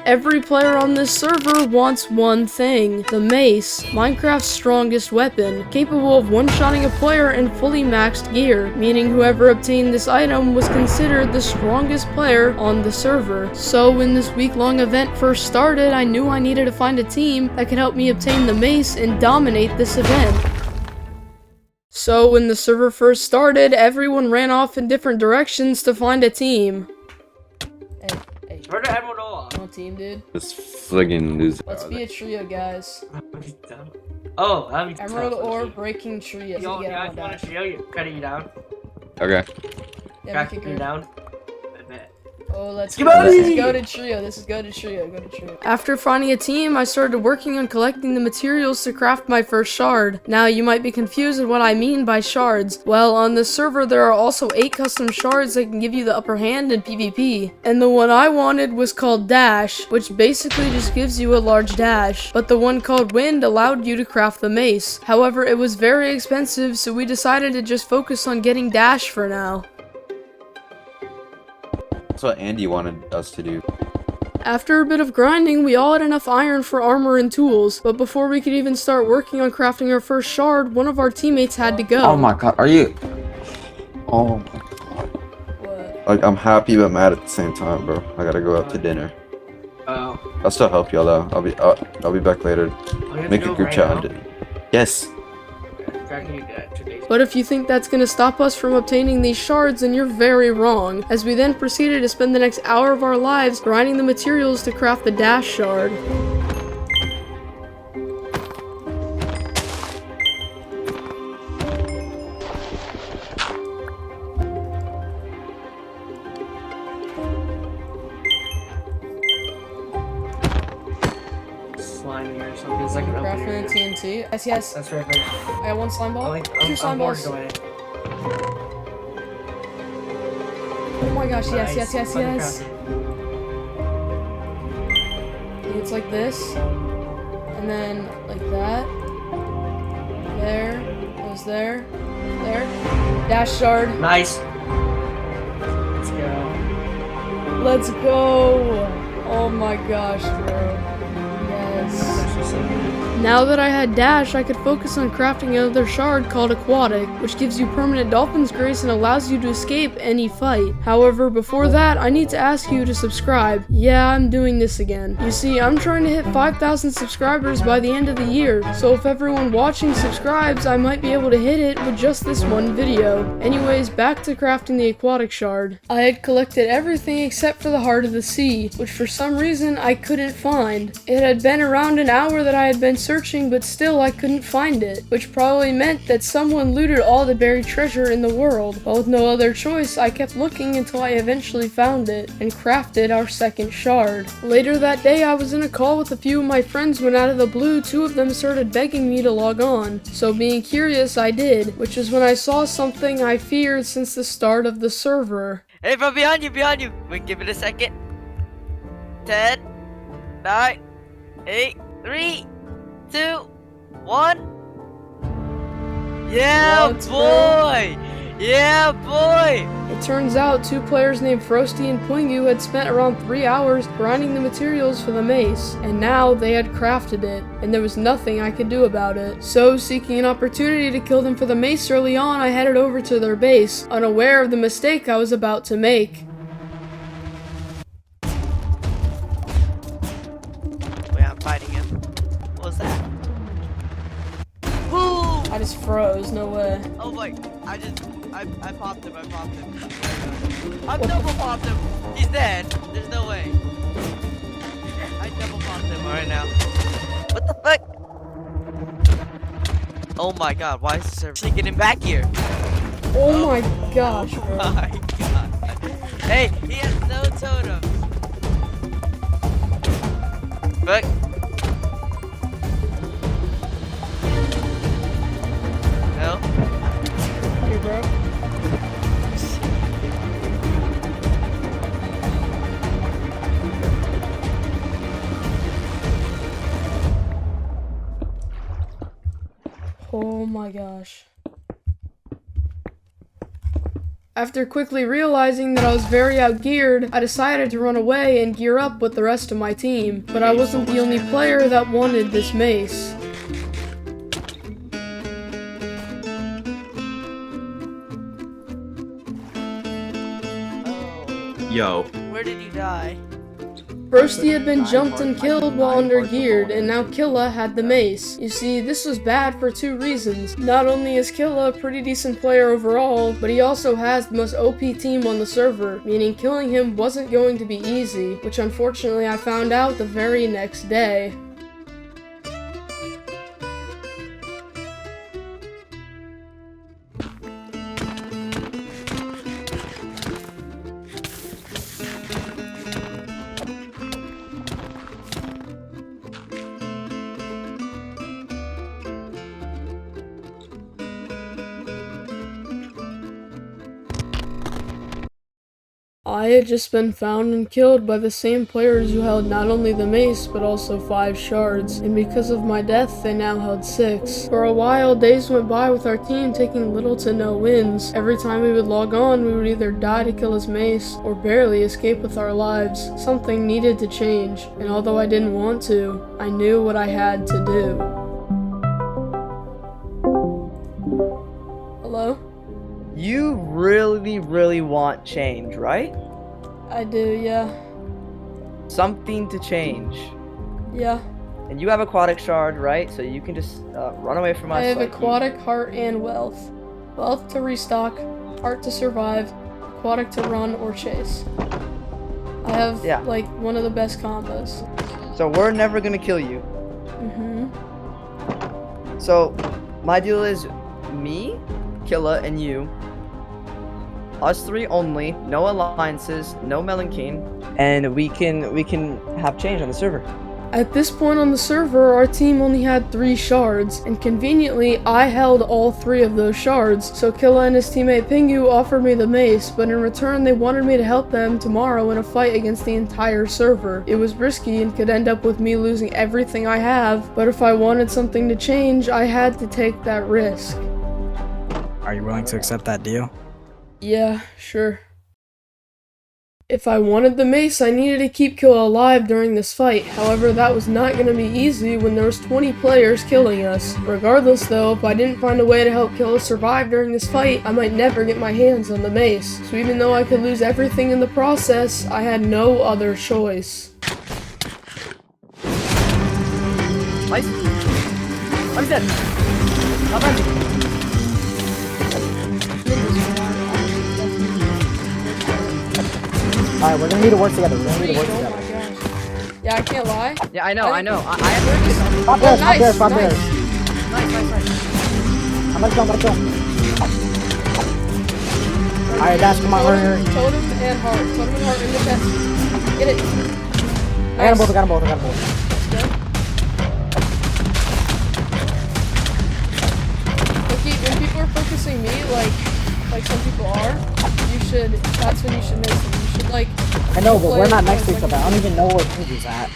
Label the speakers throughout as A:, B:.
A: Every player on this server wants one thing: the Mace, Minecraft's strongest weapon, capable of one-shotting a player in fully maxed gear, meaning whoever obtained this item was considered the strongest player on the server. So when this week-long event first started, I knew I needed to find a team that could help me obtain the Mace and dominate this event. So when the server first started, everyone ran off in different directions to find a team. Hey.
B: Where the Emerald Ore?
A: No team, dude.
C: This friggin' loser.
A: Let's be a trio, guys.
B: Oh, that'd be
A: Emerald Ore breaking trio.
B: Yo, yeah, I want to trio you. Cutting you down.
C: Okay.
A: Yeah,
B: Cracking you down.
A: Oh, let's go. This is go to trio. This is go to trio. Go to trio. After finding a team, I started working on collecting the materials to craft my first shard. Now, you might be confused at what I mean by shards. Well, on this server, there are also 8 custom shards that can give you the upper hand in PvP. And the one I wanted was called Dash, which basically just gives you a large dash. But the one called Wind allowed you to craft the mace. However, it was very expensive, so we decided to just focus on getting Dash for now.
C: That's what Andy wanted us to do.
A: After a bit of grinding, we all had enough iron for armor and tools, but before we could even start working on crafting our first shard, one of our teammates had to go.
C: Oh my god, are you? Oh my god.
A: What?
C: Like, I'm happy but mad at the same time, bro. I gotta go out to dinner.
B: Oh.
C: I'll still help y'all though. I'll be back later. Make a group chat on dinner. Yes.
A: But if you think that's gonna stop us from obtaining these shards, then you're very wrong, as we then proceeded to spend the next hour of our lives grinding the materials to craft the Dash shard.
B: Slimy or something. It's like an
A: Crafting the TNT. Yes.
B: That's right.
A: I got 1 slime ball. 2 slime balls. Oh my gosh, yes. It's like this, and then like that. There, goes there. Dash shard.
B: Nice.
A: Let's go. Oh my gosh, bro. Yes. Now that I had Dash, I could focus on crafting another shard called Aquatic, which gives you permanent Dolphin's Grace and allows you to escape any fight. However, before that, I need to ask you to subscribe. Yeah, I'm doing this again. You see, I'm trying to hit 5,000 subscribers by the end of the year, so if everyone watching subscribes, I might be able to hit it with just this one video. Anyways, back to crafting the Aquatic shard. I had collected everything except for the Heart of the Sea, which for some reason I couldn't find. It had been around an hour that I had been searching, but still I couldn't find it, which probably meant that someone looted all the buried treasure in the world. But with no other choice, I kept looking until I eventually found it and crafted our second shard. Later that day, I was in a call with a few of my friends when out of the blue, 2 of them started begging me to log on. So being curious, I did, which is when I saw something I feared since the start of the server.
D: Hey bro, behind you. Wait, give it a second. 10, 9, 8, 3, 2, 1. Yeah,
A: Let's
D: boy!
A: go.
D: Yeah, boy!
A: It turns out 2 players named Frosty and Plingu had spent around 3 hours grinding the materials for the mace, and now they had crafted it, and there was nothing I could do about it. So, seeking an opportunity to kill them for the mace early on, I headed over to their base, unaware of the mistake I was about to make.
D: Wait, I'm fighting him. What was that? Boom!
A: I just froze, no way.
D: Oh my, I popped him. I double popped him. He's dead. There's no way. I double popped him right now. What the fuck? Oh my god, why is the server getting back here?
A: Oh my gosh, bro.
D: Oh my god. Hey, he has no totem. Fuck. No?
A: Here, bro. Oh my gosh. After quickly realizing that I was very outgeared, I decided to run away and gear up with the rest of my team. But I wasn't the only player that wanted this mace.
E: Yo.
D: Where did you die?
A: Broski had been jumped and killed while undergeared, and now Killa had the mace. You see, this was bad for two reasons. Not only is Killa a pretty decent player overall, but he also has the most OP team on the server, meaning killing him wasn't going to be easy, which unfortunately I found out the very next day. I had just been found and killed by the same players who held not only the mace, but also 5 shards, and because of my death, they now held 6. For a while, days went by with our team taking little to no wins. Every time we would log on, we would either die to kill his mace, or barely escape with our lives. Something needed to change, and although I didn't want to, I knew what I had to do. Hello?
F: You really want change, right?
A: I do, yeah.
F: Something to change.
A: Yeah.
F: And you have aquatic shard, right? So you can just run away from us.
A: I have
F: like
A: aquatic, heart, and wealth. Wealth to restock, heart to survive, aquatic to run or chase. I have, like, one of the best combos.
F: So we're never gonna kill you.
A: Mm-hmm.
F: So my deal is me, Killa, and you. Us 3 only, no alliances, no Melanine, and we can have change on the server.
A: At this point on the server, our team only had 3 shards, and conveniently, I held all 3 of those shards, so Killa and his teammate Pingu offered me the mace, but in return they wanted me to help them tomorrow in a fight against the entire server. It was risky and could end up with me losing everything I have, but if I wanted something to change, I had to take that risk.
G: Are you willing to accept that deal?
A: Yeah, sure. If I wanted the mace, I needed to keep Killa alive during this fight. However, that was not going to be easy when there was 20 players killing us. Regardless though, if I didn't find a way to help Killa survive during this fight, I might never get my hands on the mace. So even though I could lose everything in the process, I had no other choice.
F: Nice. I'm dead. I'm dead.
G: Alright, we're gonna need to work together.
A: Oh my gosh. Yeah, I can't lie.
F: Yeah, I know. I have
G: Stop there, stop there, stop there.
F: Nice.
G: I'm gonna jump. Alright, Dash, come on, hurry.
A: Totem and heart. Totem and heart in the chest. Get it.
G: I got them both.
A: Good. When people are focusing me, like some people are, that's when you should make them. You should, like...
G: I know, but we're not next to each other. I don't even know where Pingu's at.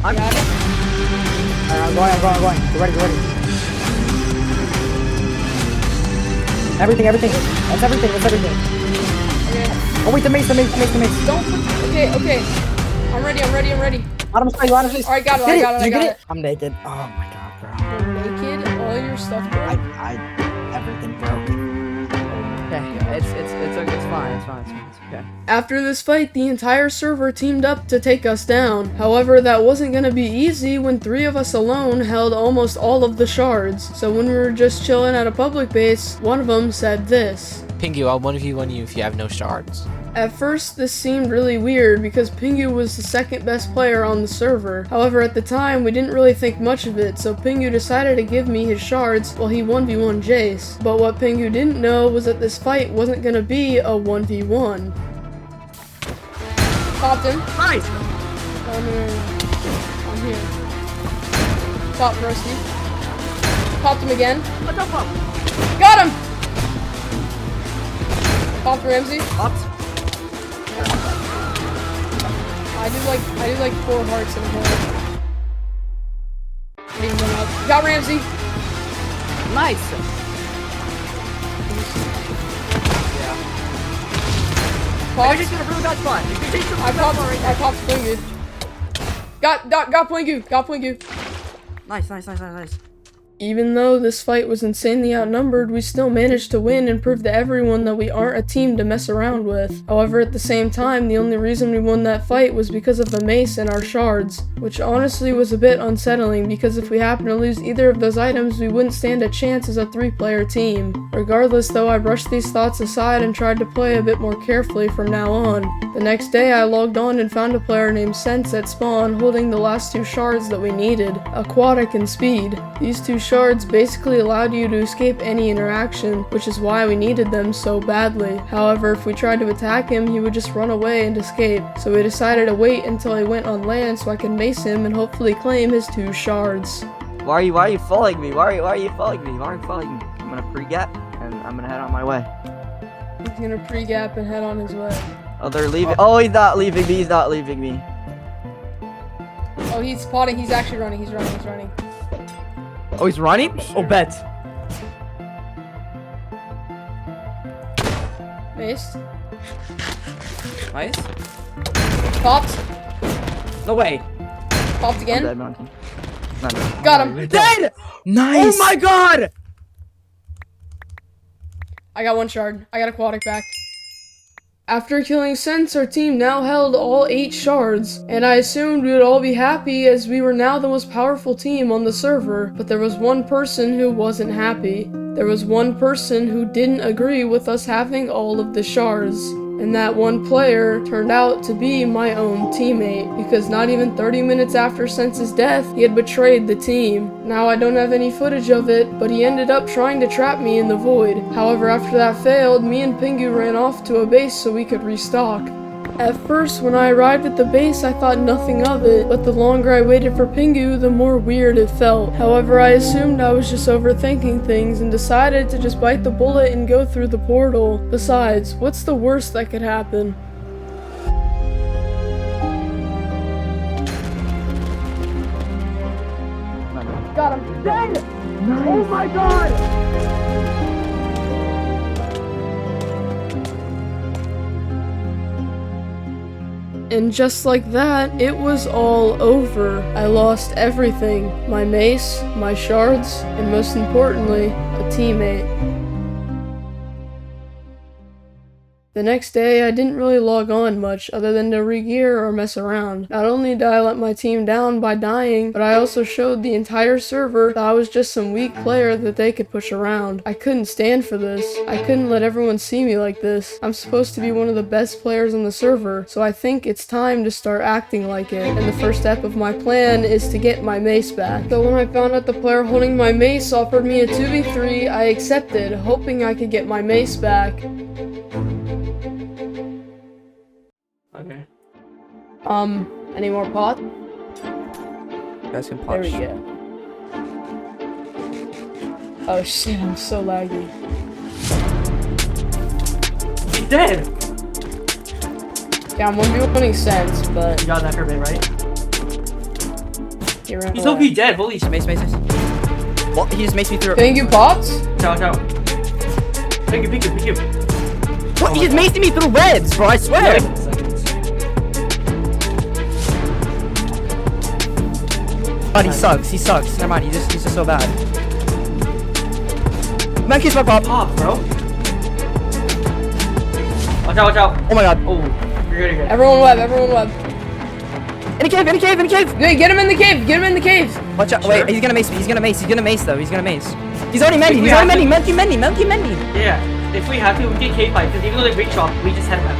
A: I'm at it.
G: Alright, I'm going. Get ready. Everything. That's everything.
A: Okay.
G: Oh wait, the mace.
A: Don't put... Okay. I'm ready.
G: Out of space.
A: Alright, got it. I got it.
G: I'm naked. Oh my god, bro.
A: You're naked? All your stuff broke?
G: Everything broke.
F: Okay, it's fine. It's okay.
A: After this fight, the entire server teamed up to take us down. However, that wasn't gonna be easy when 3 of us alone held almost all of the shards. So when we were just chilling at a public base, one of them said this.
H: Pingu, I'll 1v1 you if you have no shards.
A: At first, this seemed really weird because Pingu was the second best player on the server. However, at the time, we didn't really think much of it, so Pingu decided to give me his shards while he 1v1 Jace. But what Pingu didn't know was that this fight wasn't gonna be a 1v1. Popped him.
B: Nice!
A: I'm here. Pop Rusty. Popped him again. Got him! Popped Ramsey.
F: Popped.
A: I do like 4 hearts in a hole. Need to run up. Got Ramsey.
F: Nice.
A: popped.
F: just got a really bad spot.
A: I popped Plingu. Got Plingu.
F: Nice.
A: Even though this fight was insanely outnumbered, we still managed to win and prove to everyone that we aren't a team to mess around with. However, at the same time, the only reason we won that fight was because of the mace and our shards, which honestly was a bit unsettling because if we happened to lose either of those items, we wouldn't stand a chance as a 3-player team. Regardless though, I brushed these thoughts aside and tried to play a bit more carefully from now on. The next day, I logged on and found a player named Sense at spawn holding the last 2 shards that we needed, Aquatic and Speed. These 2 shards basically allowed you to escape any interaction, which is why we needed them so badly. However, if we tried to attack him, he would just run away and escape, so we decided to wait until he went on land so I could mace him and hopefully claim his 2 shards.
F: Why are you following me? Why are you following me? I'm gonna pre-gap and I'm gonna head on my way.
A: He's gonna pre-gap and head on his way.
F: Oh, they're leaving. Oh, he's not leaving me.
A: Oh, he's spotting. He's actually running. He's running.
F: Oh, he's running? Oh, bet.
A: Mace.
F: Nice.
A: Popped.
F: No way.
A: Popped again.
F: Dead, monkey.
A: Got him.
F: Dead! Nice! Oh my god!
A: I got 1 shard. I got Aquatic back. After killing Sense, our team now held all 8 shards, and I assumed we would all be happy as we were now the most powerful team on the server, but there was one person who wasn't happy. There was one person who didn't agree with us having all of the shards. And that one player turned out to be my own teammate, because not even 30 minutes after Sense's death, he had betrayed the team. Now I don't have any footage of it, but he ended up trying to trap me in the void. However, after that failed, me and Pingu ran off to a base so we could restock. At first, when I arrived at the base, I thought nothing of it, but the longer I waited for Pingu, the more weird it felt. However, I assumed I was just overthinking things and decided to just bite the bullet and go through the portal. Besides, what's the worst that could happen? Got him. Dead! Nice. Oh my god! And just like that, it was all over. I lost everything. My mace, my shards, and most importantly, a teammate. The next day, I didn't really log on much other than to re-gear or mess around. Not only did I let my team down by dying, but I also showed the entire server that I was just some weak player that they could push around. I couldn't stand for this. I couldn't let everyone see me like this. I'm supposed to be one of the best players on the server, so I think it's time to start acting like it. And the first step of my plan is to get my mace back. So when I found out the player holding my mace offered me a 2v3, I accepted, hoping I could get my mace back.
B: Okay.
A: Any more pot?
F: You guys can
A: There
F: punch.
A: we go. Oh shit, I'm so laggy.
B: He's dead!
A: Yeah, I'm 1v1ing Sense, but
B: You got that for me, right?
A: he ran
B: He's
A: away.
B: OP dead, holy shit.
F: Mace. Well, he just maced me through.
A: Think you popped?
B: Ciao. Pick you.
F: What? He just maced me through reds, bro, I swear! God, he sucks. Never mind, he's just so bad. Man, kiss my pop.
B: Pop, bro. Watch out.
F: Oh my god.
B: Oh, you're good.
A: Everyone web.
F: In a cave!
A: Hey, get him in the cave!
F: Watch out,
B: Sure.
F: wait, he's gonna mace me, he's gonna mace though, he's already mending,
B: we have to-
F: mending!
B: Yeah, if we have to, we get cave fight, because even though they break shot, we just head him out.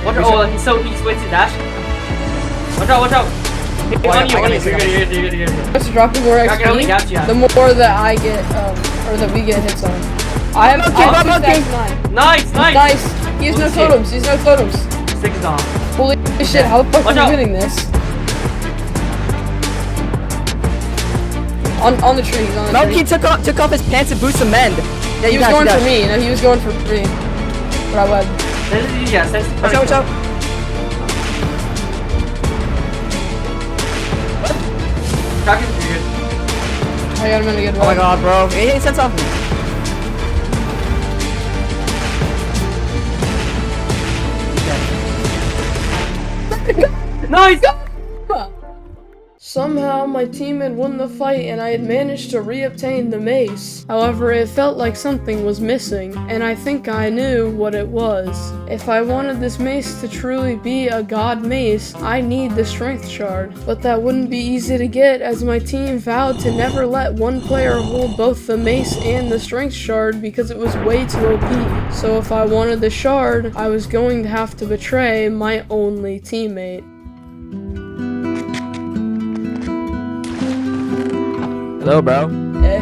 B: Watch out, he's wasted dash. Watch out. He's on you, you're good.
A: Just dropping more
B: Kraken only gapped you
A: XP,
B: out.
A: the more that I get, or that we get hits on. I have
F: Okay.
A: 9.
B: Nice.
A: Nice! He has no
B: Holy
A: totems,
B: Stick is off.
A: Holy shit, how the fuck
B: Watch
A: are
B: out.
A: you getting this? On the tree, he's on the
F: Melky
A: tree.
F: took off his pants and boots to mend. Yeah,
A: He was going for me, he was going for me. But I web.
F: Watch out.
B: Kraken's good.
A: I got him in a good
F: Oh my
A: web.
F: god, bro. He sets off me.
B: Nice!
A: Somehow, my team had won the fight and I had managed to reobtain the mace. However, it felt like something was missing, and I think I knew what it was. If I wanted this mace to truly be a god mace, I need the strength shard. But that wouldn't be easy to get, as my team vowed to never let one player hold both the mace and the strength shard because it was way too OP. So if I wanted the shard, I was going to have to betray my only teammate.
E: Hello, bro.
A: Eh?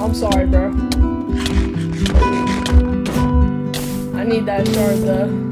A: I'm sorry, bro. I need that shard, though.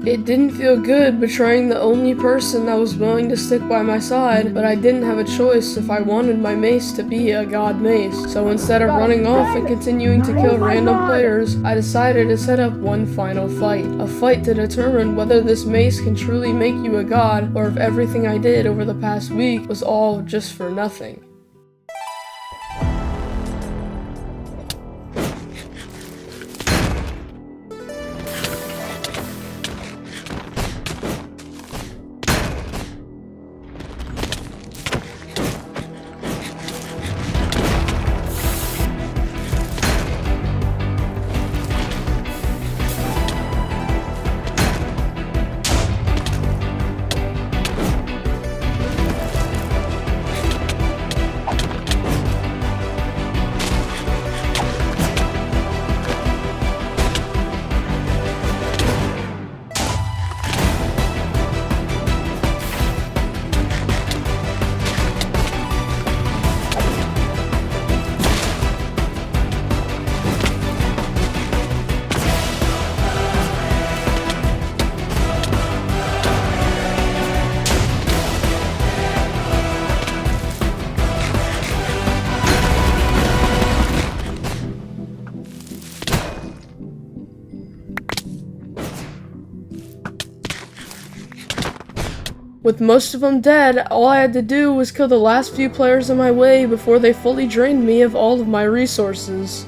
A: It didn't feel good betraying the only person that was willing to stick by my side, but I didn't have a choice if I wanted my mace to be a god mace. So instead of running off and continuing to kill random players, I decided to set up one final fight. A fight to determine whether this mace can truly make you a god, or if everything I did over the past week was all just for nothing. With most of them dead, all I had to do was kill the last few players in my way before they fully drained me of all of my resources.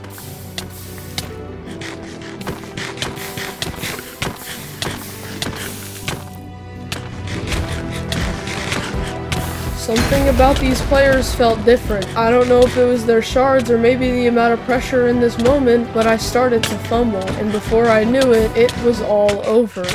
A: Something about these players felt different. I don't know if it was their shards or maybe the amount of pressure in this moment, but I started to fumble, and before I knew it, it was all over.